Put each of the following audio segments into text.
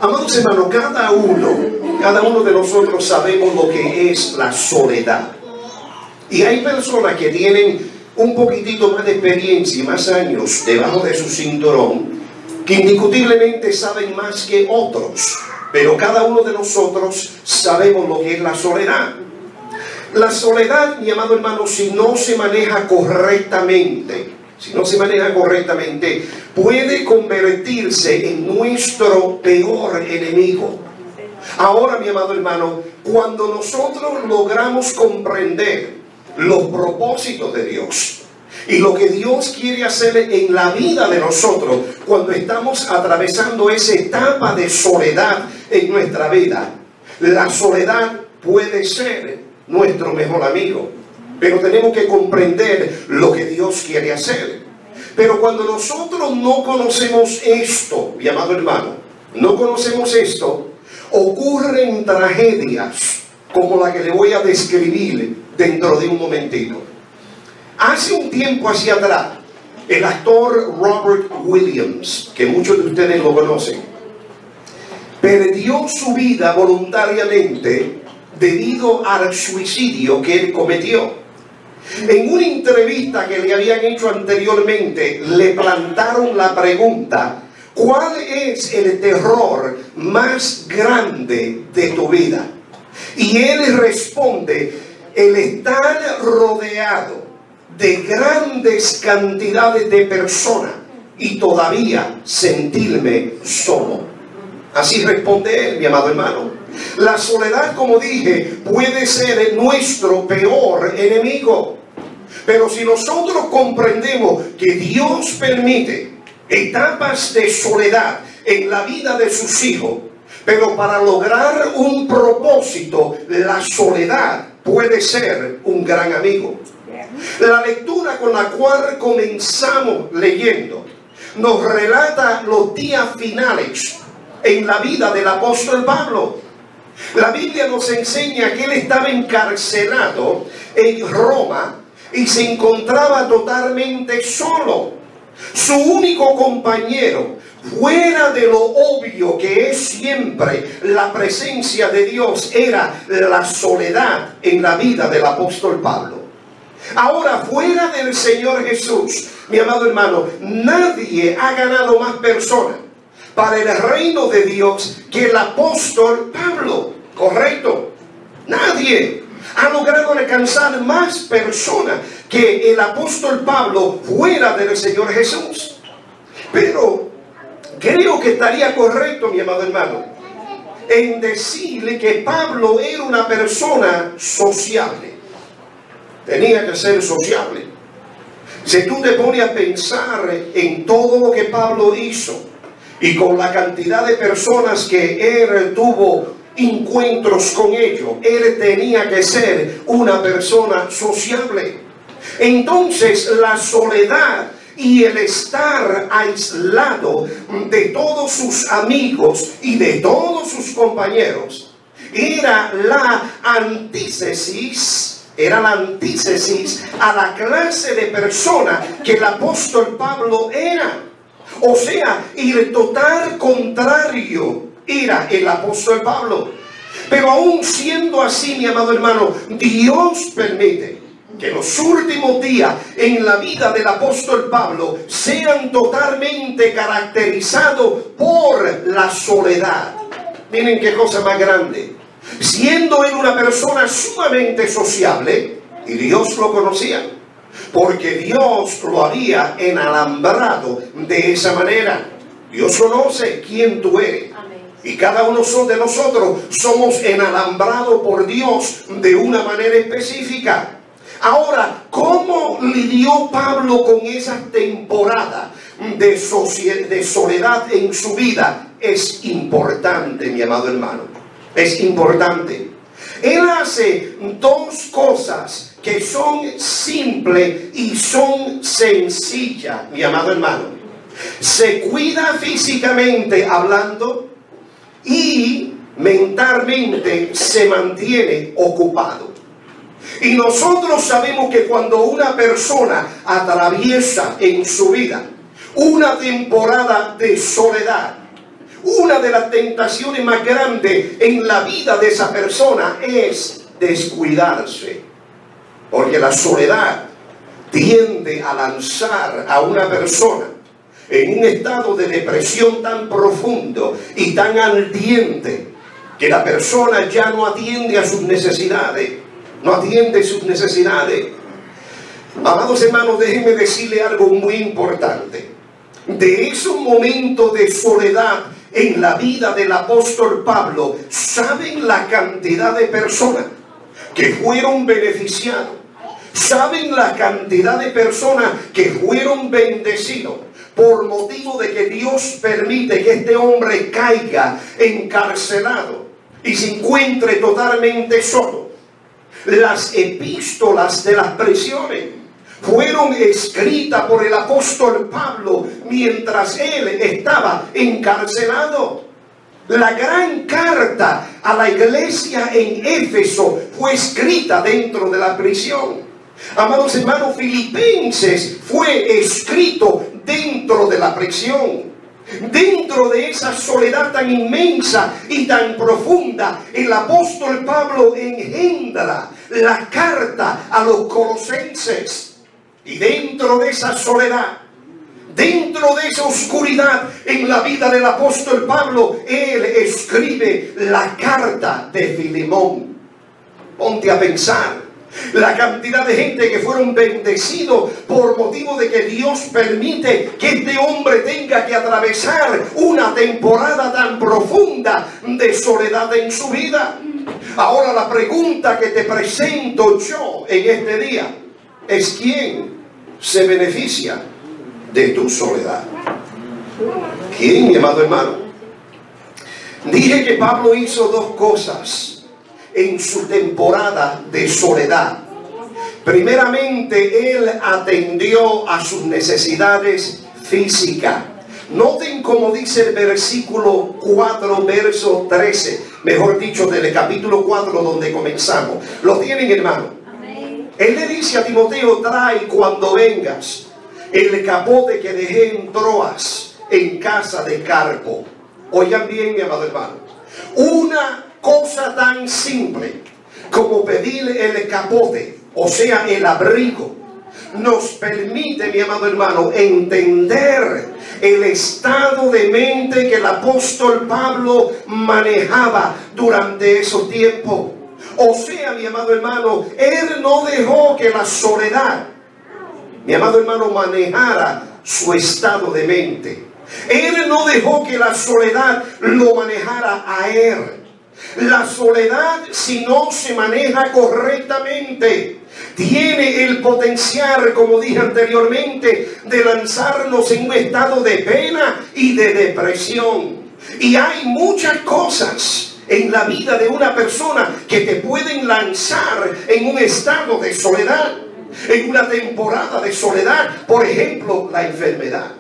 Amados hermanos, cada uno de nosotros sabemos lo que es la soledad. Y hay personas que tienen un poquitito más de experiencia y más años debajo de su cinturón, que indiscutiblemente saben más que otros. Pero cada uno de nosotros sabemos lo que es la soledad. La soledad, mi amado hermano, si no se maneja correctamente, puede convertirse en nuestro peor enemigo. Ahora, mi amado hermano, cuando nosotros logramos comprender los propósitos de Dios y lo que Dios quiere hacer en la vida de nosotros, cuando estamos atravesando esa etapa de soledad en nuestra vida, la soledad puede ser nuestro mejor amigo. Pero tenemos que comprender lo que Dios quiere hacer. Pero cuando nosotros no conocemos esto, mi amado hermano, ocurren tragedias como la que le voy a describir dentro de un momentito. Hace un tiempo hacia atrás, el actor Robert Williams, que muchos de ustedes lo conocen, perdió su vida voluntariamente debido al suicidio que él cometió. En una entrevista que le habían hecho anteriormente, le plantaron la pregunta: ¿cuál es el terror más grande de tu vida? Y él responde: el estar rodeado de grandes cantidades de personas y todavía sentirme solo. Así responde él, mi amado hermano. La soledad, como dije, puede ser nuestro peor enemigo. Pero si nosotros comprendemos que Dios permite etapas de soledad en la vida de sus hijos, pero para lograr un propósito, la soledad puede ser un gran amigo. La lectura con la cual comenzamos leyendo nos relata los días finales en la vida del apóstol Pablo. La Biblia nos enseña que él estaba encarcelado en Roma y se encontraba totalmente solo. Su único compañero, fuera de lo obvio que es siempre la presencia de Dios, era la soledad en la vida del apóstol Pablo. Ahora, fuera del Señor Jesús, mi amado hermano, nadie ha ganado más personas para el reino de Dios que el apóstol Pablo. ¿Correcto? Nadie ha logrado alcanzar más personas que el apóstol Pablo fuera del Señor Jesús. Pero creo que estaría correcto, mi amado hermano, en decirle que Pablo era una persona sociable. Tenía que ser sociable. Si tú te pones a pensar en todo lo que Pablo hizo y con la cantidad de personas que él tuvo encuentros con ellos, él tenía que ser una persona sociable. Entonces la soledad y el estar aislado de todos sus amigos y de todos sus compañeros era la antítesis a la clase de persona que el apóstol Pablo era. O sea, el total contrario era el apóstol Pablo. Pero aún siendo así, mi amado hermano, Dios permite que los últimos días en la vida del apóstol Pablo sean totalmente caracterizados por la soledad. Miren qué cosa más grande. Siendo él una persona sumamente sociable, y Dios lo conocía, porque Dios lo había enalambrado de esa manera. Dios conoce quién tú eres. Y cada uno de nosotros somos enalambrados por Dios de una manera específica. Ahora, ¿cómo lidió Pablo con esa temporada de soledad en su vida? Es importante, mi amado hermano. Es importante. Él hace dos cosas que son simples y son sencillas, mi amado hermano. Se cuida físicamente hablando y mentalmente se mantiene ocupado. Y nosotros sabemos que cuando una persona atraviesa en su vida una temporada de soledad, una de las tentaciones más grandes en la vida de esa persona es descuidarse. Porque la soledad tiende a lanzar a una persona en un estado de depresión tan profundo y tan ardiente que la persona ya no atiende a sus necesidades, no atiende sus necesidades. Amados hermanos, déjenme decirle algo muy importante. De esos momentos de soledad en la vida del apóstol Pablo, ¿saben la cantidad de personas que fueron beneficiados? ¿Saben la cantidad de personas que fueron bendecidos por motivo de que Dios permite que este hombre caiga encarcelado y se encuentre totalmente solo? Las epístolas de las prisiones fueron escritas por el apóstol Pablo mientras él estaba encarcelado. La gran carta a la iglesia en Éfeso fue escrita dentro de la prisión. Amados hermanos, Filipenses fue escrito dentro de la prisión. Dentro de esa soledad tan inmensa y tan profunda, el apóstol Pablo engendra la carta a los colosenses. Y dentro de esa soledad, dentro de esa oscuridad en la vida del apóstol Pablo, él escribe la carta de Filemón. Ponte a pensar la cantidad de gente que fueron bendecidos por motivo de que Dios permite que este hombre tenga que atravesar una temporada tan profunda de soledad en su vida. Ahora la pregunta que te presento yo en este día es: ¿quién se beneficia de tu soledad? ¿Quién, mi amado hermano? Dije que Pablo hizo dos cosas en su temporada de soledad. Primeramente, él atendió a sus necesidades físicas. Noten cómo dice el versículo 4, verso 13, mejor dicho, del capítulo 4 donde comenzamos. ¿Lo tienen, hermano? Amén. Él le dice a Timoteo: trae cuando vengas el capote que dejé en Troas, en casa de Carpo. Oigan bien, mi amado hermano, una cosa tan simple como pedirle el capote, o sea, el abrigo, nos permite, mi amado hermano, entender el estado de mente que el apóstol Pablo manejaba durante esos tiempos. O sea, mi amado hermano, él no dejó que la soledad, mi amado hermano, manejara su estado de mente. Él no dejó que la soledad lo manejara a él. La soledad, si no se maneja correctamente, tiene el potencial, como dije anteriormente, de lanzarnos en un estado de pena y de depresión. Y hay muchas cosas en la vida de una persona que te pueden lanzar en un estado de soledad, en una temporada de soledad. Por ejemplo, la enfermedad.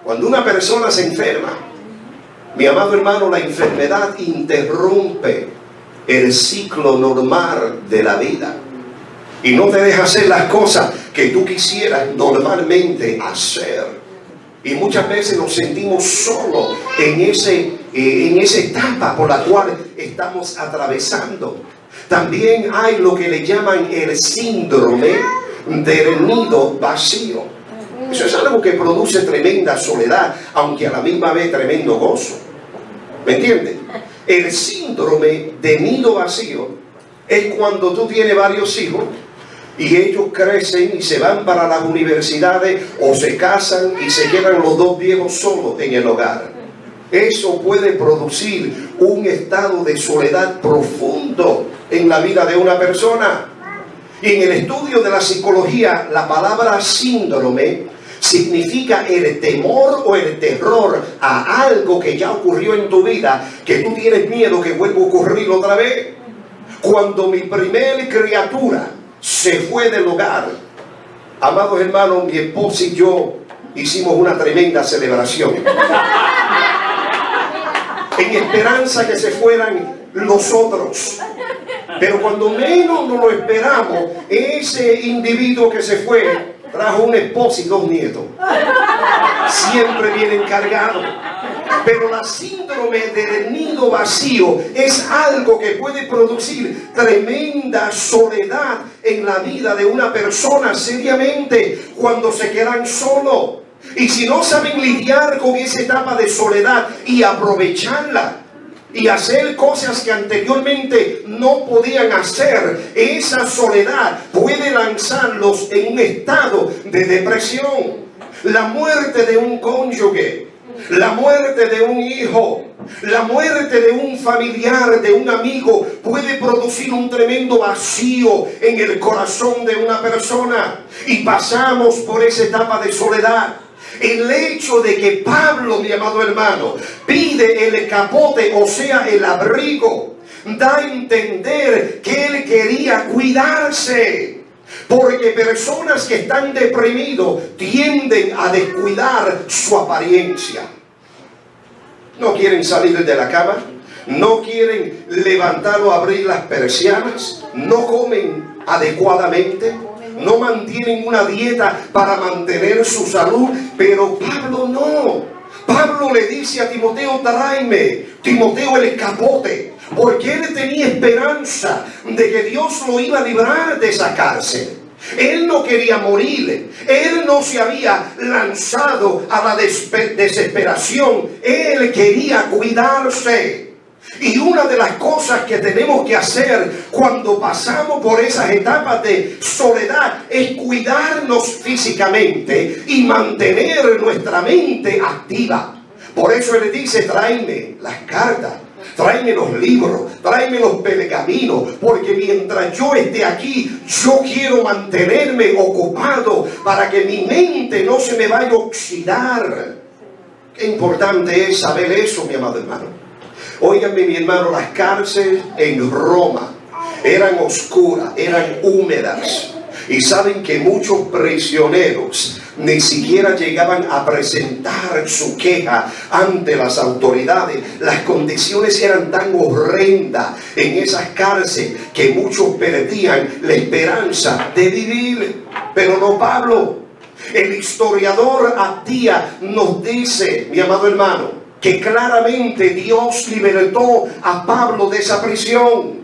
Cuando una persona se enferma, mi amado hermano, la enfermedad interrumpe el ciclo normal de la vida y no te deja hacer las cosas que tú quisieras normalmente hacer. Y muchas veces nos sentimos solos en esa etapa por la cual estamos atravesando. También hay lo que le llaman el síndrome del nido vacío. Eso es algo que produce tremenda soledad, aunque a la misma vez tremendo gozo. ¿Me entiendes? El síndrome de nido vacío es cuando tú tienes varios hijos y ellos crecen y se van para las universidades o se casan y se quedan los dos viejos solos en el hogar. Eso puede producir un estado de soledad profundo en la vida de una persona. Y en el estudio de la psicología, la palabra síndrome significa el temor o el terror a algo que ya ocurrió en tu vida, que tú tienes miedo que vuelva a ocurrir otra vez. Cuando mi primer criatura se fue del hogar, amados hermanos, mi esposa y yo hicimos una tremenda celebración en esperanza que se fueran los otros. Pero cuando menos nos lo esperamos, ese individuo que se fue trajo una esposa y dos nietos. Siempre vienen cargados. Pero la síndrome del nido vacío es algo que puede producir tremenda soledad en la vida de una persona, seriamente, cuando se quedan solos. Y si no saben lidiar con esa etapa de soledad y aprovecharla y hacer cosas que anteriormente no podían hacer, esa soledad puede lanzarlos en un estado de depresión. La muerte de un cónyuge, la muerte de un hijo, la muerte de un familiar, de un amigo, puede producir un tremendo vacío en el corazón de una persona. Y pasamos por esa etapa de soledad. El hecho de que Pablo, mi amado hermano, pide el capote, o sea, el abrigo, da a entender que él quería cuidarse. Porque personas que están deprimidos tienden a descuidar su apariencia. No quieren salir de la cama, no quieren levantar o abrir las persianas, no comen adecuadamente, no mantienen una dieta para mantener su salud. Pero Pablo no. Pablo le dice a Timoteo: tráeme, Timoteo, el capote. Porque él tenía esperanza de que Dios lo iba a librar de esa cárcel. Él no quería morir. Él no se había lanzado a la desesperación. Él quería cuidarse. Y una de las cosas que tenemos que hacer cuando pasamos por esas etapas de soledad es cuidarnos físicamente y mantener nuestra mente activa. Por eso él dice: tráeme las cartas, tráeme los libros, tráeme los pergaminos, porque mientras yo esté aquí, yo quiero mantenerme ocupado para que mi mente no se me vaya a oxidar. Qué importante es saber eso, mi amado hermano. Óiganme, mi hermano, las cárceles en Roma eran oscuras, eran húmedas. Y saben que muchos prisioneros ni siquiera llegaban a presentar su queja ante las autoridades. Las condiciones eran tan horrendas en esas cárceles que muchos perdían la esperanza de vivir. Pero no Pablo. El historiador Abdías nos dice, mi amado hermano, que claramente Dios libertó a Pablo de esa prisión.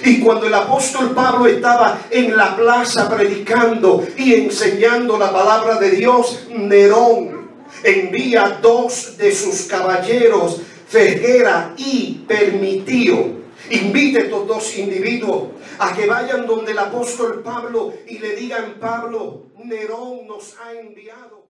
Y cuando el apóstol Pablo estaba en la plaza predicando y enseñando la palabra de Dios, Nerón envía 2 de sus caballeros, Fegera y Permitio. Invite a estos 2 individuos a que vayan donde el apóstol Pablo y le digan: Pablo, Nerón nos ha enviado.